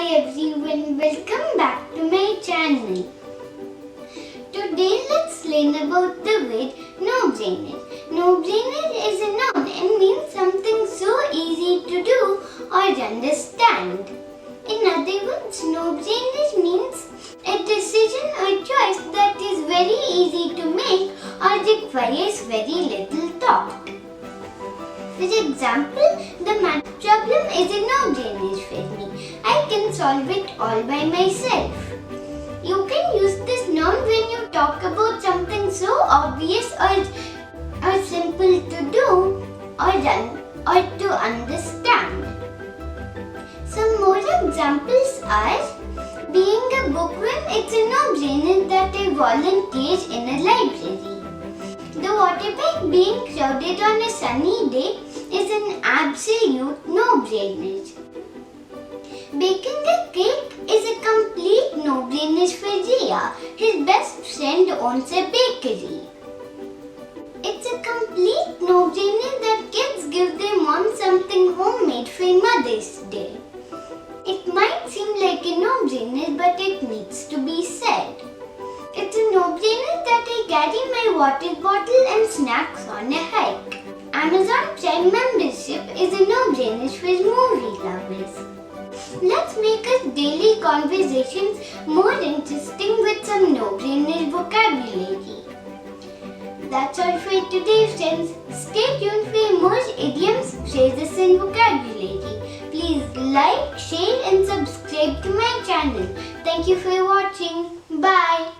everyone, welcome back to my channel. Today let's learn about the word no-brainer. No-brainer is a noun and means something so easy to do or understand. In other words, no-brainer means a decision or choice that is very easy to make or requires very little thought. For example, the math problem is a no-brainer for me. I can solve it all by myself. You can use this noun when you talk about something so obvious or simple to do or to understand. Some more examples are being a bookworm, it's a no-brainer that I volunteer in a library. The water bike being crowded on a sunny day is an absolute no-brainer. Baking a cake is a complete no-brainer for Jia. His best friend owns a bakery. It's a complete no-brainer that kids give their mom something homemade for Mother's Day. It might seem like a no-brainer, but it needs to be said. It's a no-brainer that I carry my water bottle and snacks on a hike. Amazon Prime membership is a no-brainer for movie lovers. Let's make our daily conversations more interesting with some no-brainer vocabulary. That's all for today, friends. Stay tuned for more idioms, phrases and vocabulary. Please like, share and subscribe to my channel. Thank you for watching. Bye.